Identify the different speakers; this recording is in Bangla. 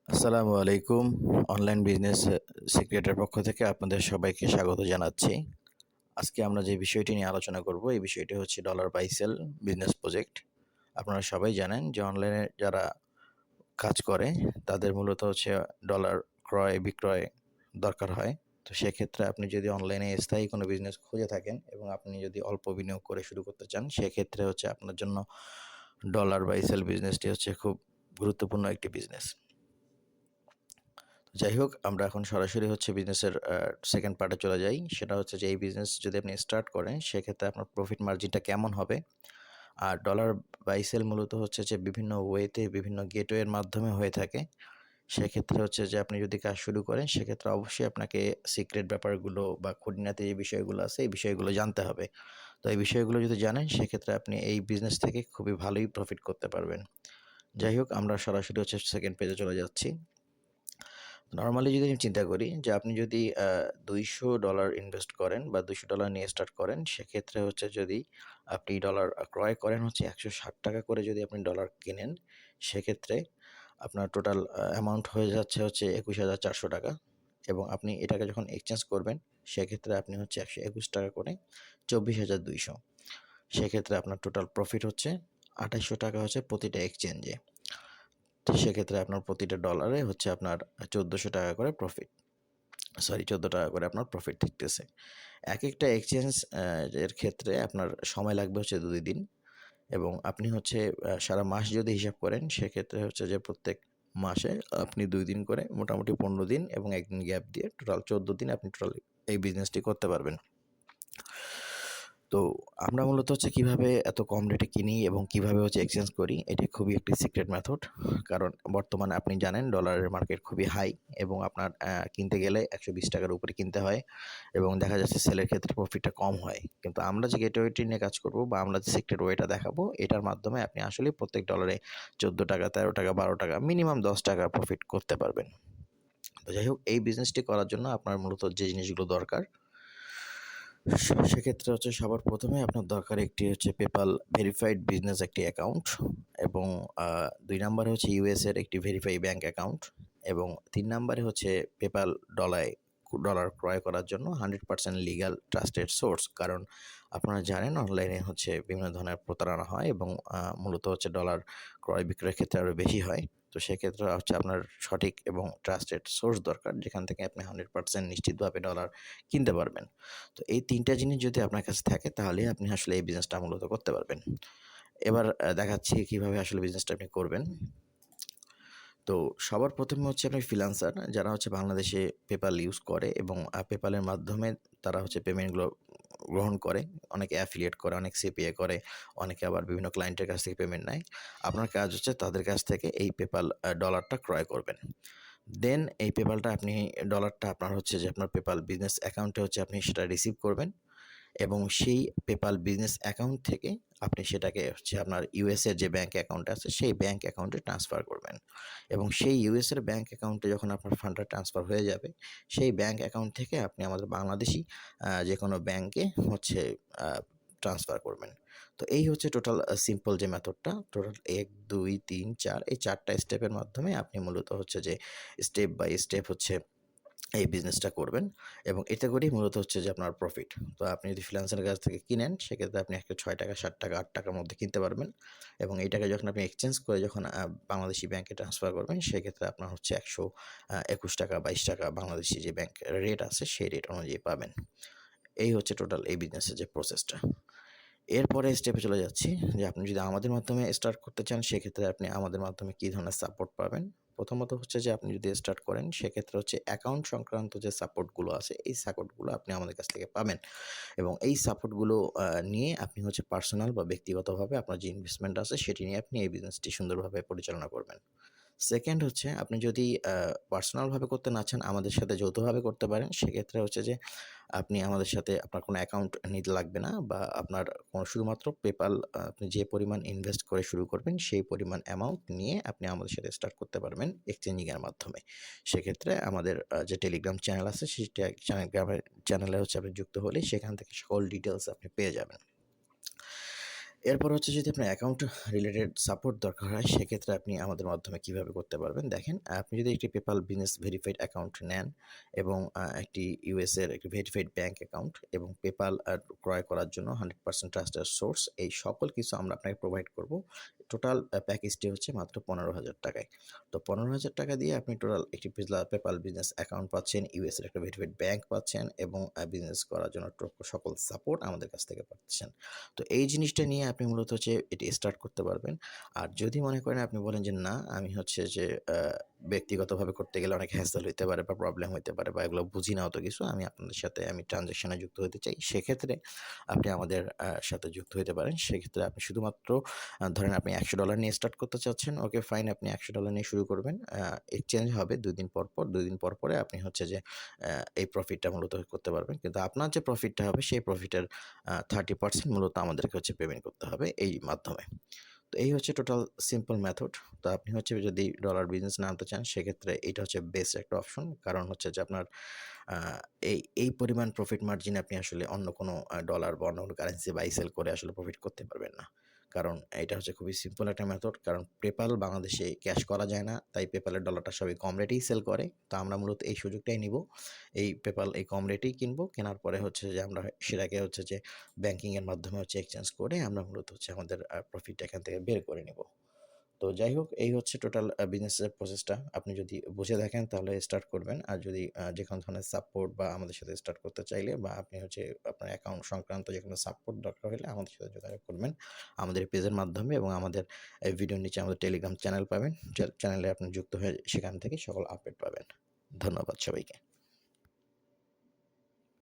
Speaker 1: আসসালামু আলাইকুম। অনলাইন বিজনেস সিক্রেটের পক্ষ থেকে আপনাদের সবাইকে স্বাগত জানাচ্ছি। আজকে আমরা যে বিষয়টি নিয়ে আলোচনা করব, এই বিষয়টি হচ্ছে dollar buy sell business project. আপনারা সবাই জানেন যে অনলাইনে যারা কাজ করে তাদের মূলত হচ্ছে ডলার ক্রয় বিক্রয় দরকার হয়। তো সেক্ষেত্রে আপনি যদি অনলাইনে স্থায়ী কোনো বিজনেস খুঁজে থাকেন এবং আপনি যদি অল্প বিনিয়োগ করে শুরু করতে চান, সেক্ষেত্রে হচ্ছে আপনার জন্য ডলার বাই সেল বিজনেসটি হচ্ছে খুব গুরুত্বপূর্ণ একটি বিজনেস। যাই হোক, আমরা এখন সরাসরি হচ্ছে বিজনেসের সেকেন্ড পার্টে চলে যাই। সেটা হচ্ছে যে এই বিজনেস যদি আপনি স্টার্ট করেন, সেক্ষেত্রে আপনার প্রফিট মার্জিনটা কেমন হবে। আর ডলার বাই সেল মূলত হচ্ছে যে বিভিন্ন ওয়েতে, বিভিন্ন গেটওয়ের মাধ্যমে হয়ে থাকে। সেক্ষেত্রে হচ্ছে যে আপনি যদি কাজ শুরু করেন, সেক্ষেত্রে অবশ্যই আপনাকে সিক্রেট ব্যাপারগুলো বা খুঁটিনাটি যে বিষয়গুলো আছে, এই বিষয়গুলো জানতে হবে। তো এই বিষয়গুলো যদি জানেন, সেক্ষেত্রে আপনি এই বিজনেস থেকে খুবই ভালোই প্রফিট করতে পারবেন। যাই হোক, আমরা সরাসরি হচ্ছে সেকেন্ড পেজে চলে যাচ্ছি। নরমালি যদি আমি চিন্তা করি যে আপনি যদি $200 ইনভেস্ট করেন বা $200 নিয়ে স্টার্ট করেন, সেক্ষেত্রে হচ্ছে যদি আপনি ডলার ক্রয় করেন হচ্ছে ৳160 করে, যদি আপনি ডলার কেনেন, সেক্ষেত্রে আপনার টোটাল অ্যামাউন্ট হয়ে যাচ্ছে হচ্ছে ৳২১,৪০০। এবং আপনি এটাকে যখন এক্সচেঞ্জ করবেন, সেক্ষেত্রে আপনি হচ্ছে ৳১২১ করে ২৪,২০০। সেক্ষেত্রে আপনার টোটাল প্রফিট হচ্ছে ৳২৮০০ হচ্ছে প্রতিটা এক্সচেঞ্জে। তো সেক্ষেত্রে আপনার প্রতিটা ডলারে হচ্ছে আপনার ৳১৪০০ করে প্রফিট, সরি ৳১৪ করে আপনার প্রফিট থাকতেছে। একেকটা এক্সচেঞ্জ এর ক্ষেত্রে আপনার সময় লাগবে হচ্ছে ২ দিন। এবং আপনি হচ্ছে সারা মাস যদি হিসাব করেন, সেক্ষেত্রে হচ্ছে যে প্রত্যেক মাসে আপনি ২ দিন করে মোটামুটি ১৫ দিন এবং ১ দিন গ্যাপ দিয়ে টোটাল ১৪ দিন আপনি টোটাল এই বিজনেসটি করতে পারবেন। তো আমরা মূলত হচ্ছে কীভাবে এত কম রেটে কিনি এবং কীভাবে হচ্ছে এক্সচেঞ্জ করি, এটি খুবই একটি সিক্রেট মেথড। কারণ বর্তমানে আপনি জানেন ডলারের মার্কেট খুবই হাই এবং আপনার কিনতে গেলে ৳১২০ উপরে কিনতে হয় এবং দেখা যাচ্ছে সেলের ক্ষেত্রে প্রফিটটা কম হয়। কিন্তু আমরা যে গেটওয়েটি নিয়ে কাজ করব বা আমরা যে সিক্রেট ওয়েটা দেখাবো, এটার মাধ্যমে আপনি আসলে প্রত্যেক ডলারে ৳১৪, ৳১৩, ৳১২, মিনিমাম ৳১০ প্রফিট করতে পারবেন। তো যাই হোক, এই বিজনেসটি করার জন্য আপনার মূলত যে জিনিসগুলো দরকার, সেক্ষেত্রে হচ্ছে সবার প্রথমে আপনার দরকার একটি হচ্ছে পেপাল ভেরিফাইড বিজনেস একটি অ্যাকাউন্ট এবং ২ নাম্বারে হচ্ছে ইউএসের একটি ভেরিফাই ব্যাঙ্ক অ্যাকাউন্ট এবং ৩ নাম্বারে হচ্ছে পেপাল ডলার ক্রয় করার জন্য 100% লিগ্যাল ট্রাস্টেড সোর্স। কারণ আপনারা জানেন অনলাইনে হচ্ছে বিভিন্ন ধরনের প্রতারণা হয় এবং মূলত হচ্ছে ডলার ক্রয় বিক্রয়ের ক্ষেত্রে আরও বেশি হয়। তো সেক্ষেত্রে হচ্ছে আপনার সঠিক এবং ট্রাস্টেড সোর্স দরকার, যেখান থেকে আপনি 100% নিশ্চিতভাবে ডলার কিনতে পারবেন। তো এই ৩টা জিনিস যদি আপনার কাছে থাকে, তাহলে আপনি আসলে এই বিজনেসটা মূলত করতে পারবেন। এবার দেখাচ্ছি কিভাবে আসলে বিজনেসটা আপনি করবেন। তো সবার প্রথমে হচ্ছে আপনি ফ্রিল্যান্সার যারা হচ্ছে বাংলাদেশে পেপ্যাল ইউজ করে এবং পেপ্যালের মাধ্যমে তারা হচ্ছে পেমেন্টগুলো গ্রহণ করে। অনেকে অ্যাফিলিয়েট করে, অনেক সিপিএ করে, অনেকে আবার বিভিন্ন ক্লায়েন্টের কাছ থেকে পেমেন্ট নেয়। আপনার কাজ হচ্ছে তাদের কাছ থেকে এই পেপ্যাল ডলারটা ক্রয় করবেন। দেন এই ডলারটা আপনার হচ্ছে যে আপনার পেপ্যাল বিজনেস অ্যাকাউন্টে হচ্ছে আপনি সেটা রিসিভ করবেন এবং সেই পেপ্যাল বিজনেস অ্যাকাউন্ট থেকে আপনি সেটাকে হচ্ছে আপনার ইউএসের যে ব্যাঙ্ক অ্যাকাউন্ট আছে, সেই ব্যাঙ্ক অ্যাকাউন্টে ট্রান্সফার করবেন এবং সেই ইউএসের ব্যাঙ্ক অ্যাকাউন্টে যখন আপনার ফান্ডটা ট্রান্সফার হয়ে যাবে, সেই ব্যাঙ্ক অ্যাকাউন্ট থেকে আপনি আমাদের বাংলাদেশি যে কোনো ব্যাঙ্কে হচ্ছে ট্রান্সফার করবেন। তো এই হচ্ছে টোটাল সিম্পল যে মেথডটা, টোটাল ১, ২, ৩, ৪ এই ৪টা স্টেপের মাধ্যমে আপনি মূলত হচ্ছে যে স্টেপ বাই স্টেপ হচ্ছে এই বিজনেসটা করবেন এবং এতে করেই মূলত হচ্ছে যে আপনার প্রফিট। তো আপনি যদি ফ্রিল্যান্সারের কাছ থেকে কিনেন, সেক্ষেত্রে আপনি একটা ৳৬, ৳৭, ৳৮ মধ্যে কিনতে পারবেন এবং এই টাকা যখন আপনি এক্সচেঞ্জ করে যখন বাংলাদেশি ব্যাংকে ট্রান্সফার করবেন, সেক্ষেত্রে আপনার হচ্ছে ৳১২০, ৳২২ বাংলাদেশি যে ব্যাংক রেট আছে, সেই রেট অনুযায়ী পাবেন। এই হচ্ছে টোটাল এই বিজনেসের যে প্রসেসটা। এরপরে স্টেপে চলে যাচ্ছি যে আপনি যদি আমাদের মাধ্যমে স্টার্ট করতে চান, সেক্ষেত্রে আপনি আমাদের মাধ্যমে কী ধরনের সাপোর্ট পাবেন। প্রথমত হচ্ছে যে আপনি যদি স্টার্ট করেন, সেক্ষেত্রে হচ্ছে অ্যাকাউন্ট সংক্রান্ত যে সাপোর্টগুলো আছে, এই সাপোর্টগুলো আপনি আমাদের কাছ থেকে পাবেন এবং এই সাপোর্টগুলো নিয়ে আপনি হচ্ছে পার্সোনাল বা ব্যক্তিগতভাবে আপনার যে ইনভেস্টমেন্ট আছে, সেটি নিয়ে আপনি এই বিজনেসটি সুন্দরভাবে পরিচালনা করবেন। সেকেন্ড হচ্ছে আপনি যদি পার্সোনালভাবে করতে না চান, আমাদের সাথে যৌথভাবে করতে পারেন। সেক্ষেত্রে হচ্ছে যে আপনি আমাদের সাথে আপনার কোনো অ্যাকাউন্ট নিতে লাগবে না বা আপনার শুধুমাত্র পেপ্যাল আপনি যে পরিমাণ ইনভেস্ট করে শুরু করবেন, সেই পরিমাণ অ্যামাউন্ট নিয়ে আপনি আমাদের সাথে স্টার্ট করতে পারবেন এক্সচেঞ্জিংয়ের মাধ্যমে। সেক্ষেত্রে আমাদের যে টেলিগ্রাম চ্যানেল আছে, সেই চ্যানেলে হচ্ছে আপনি যুক্ত হলে সেখান থেকে সকল ডিটেইলস আপনি পেয়ে যাবেন। এরপর হচ্ছে যদি আপনার অ্যাকাউন্ট রিলেটেড সাপোর্ট দরকার হয়, সেক্ষেত্রে আপনি আমাদের মাধ্যমে কিভাবে করতে পারবেন? দেখেন, আপনি যদি একটি PayPal বিজনেস ভেরিফাইড অ্যাকাউন্ট নেন এবং একটি ইউএসএর একটি ভেরিফাইড ব্যাংক অ্যাকাউন্ট এবং PayPal ক্রয় করার জন্য 100% ট্রাস্টেড সোর্স, এই সকল কিছু আমরা আপনাকে প্রোভাইড করব। টোটাল প্যাকেজটি হচ্ছে মাত্র ৳১৫,০০০ য়। তো ৳১৫,০০০ দিয়ে আপনি টোটাল একটি PayPal বিজনেস অ্যাকাউন্ট পাচ্ছেন, ইউএসএর একটা ভেরিফাইড ব্যাংক পাচ্ছেন এবং বিজনেস করার জন্য সকল সাপোর্ট আমাদের কাছ থেকে পাচ্ছেন। তো এই জিনিসটা নিয়ে আপনি মূলত হচ্ছে এটি স্টার্ট করতে পারবেন। আর যদি মনে করেন, আপনি বলেন যে না, আমি হচ্ছে যে ব্যক্তিগতভাবে করতে গেলে অনেক হ্যাসেল হইতে পারে বা প্রবলেম হইতে পারে বা এগুলো বুঝি না অত কিছু। আমি আপনাদের সাথে ট্রান্সেকশন এ যুক্ত হতে চাই। সেক্ষেত্রে আপনি আমাদের সাথে যুক্ত হইতে পারেন। সেক্ষেত্রে আপনি শুধুমাত্র ধরেন আপনি $১০০ নিয়ে স্টার্ট করতে চাচ্ছেন। ওকে ফাইন, আপনি $১০০ নিয়ে শুরু করবেন। এক্সচেঞ্জ হবে ২ দিন পর, পর। ২ দিন পর, পরে আপনি হচ্ছে যে এই প্রফিটটা মূলত করতে পারবেন। কিন্তু আপনার যে প্রফিটটা হবে সেই প্রফিটের 30% মূলত আমাদেরকে হচ্ছে পেমেন্ট করতে হবে এই মাধ্যমে। তো এই হচ্ছে টোটাল সিম্পল মেথড। তো আপনি হচ্ছে যদি ডলার বিজনেস নামতে চান, সেক্ষেত্রে এইটা হচ্ছে বেস্ট একটা অপশন। কারণ হচ্ছে যে আপনার আ এই পরিমাণ প্রফিট মার্জিন আপনি আসলে অন্য কোনো ডলার বা অন্য কোনো কারেন্সি বাই সেল করে আসলে প্রফিট করতে পারবেন না। কারণ এটা হচ্ছে খুবই সিম্পল একটা মেথড। কারণ PayPal বাংলাদেশে ক্যাশ করা যায় না। তাই PayPal এর ডলারটা সবাই কম রেটেই সেল করে। তো আমরা মূলত এই সুযোগটাই নিবো। এই PayPal এই কম রেটেই কিনবো। কেনার পরে হচ্ছে যে আমরা সেটাকে হচ্ছে যে ব্যাংকিং এর মাধ্যমে হচ্ছে এক্সচেঞ্জ করে আমরা মূলত হচ্ছে আমাদের প্রফিটটা এখান থেকে বের করে নিবো। তো যাই হোক, এই হচ্ছে টোটাল বিজনেসের প্রসেসটা। আপনি যদি বুঝে দেখেন তাহলে স্টার্ট করবেন। আর যদি যেকোনো ধরনের সাপোর্ট বা আমাদের সাথে স্টার্ট করতে চাইলে বা আপনি হচ্ছে আপনার অ্যাকাউন্ট সংক্রান্ত যেকোনো সাপোর্ট দরকার হলে আমাদের সাথে যোগাযোগ করবেন। আমাদের পেজের মাধ্যমে এবং আমাদের এই ভিডিওর নিচে আমাদের টেলিগ্রাম চ্যানেল পাবেন। চ্যানেলে আপনি যুক্ত হয়ে সেখান থেকে সকল আপডেট পাবেন। ধন্যবাদ সবাইকে।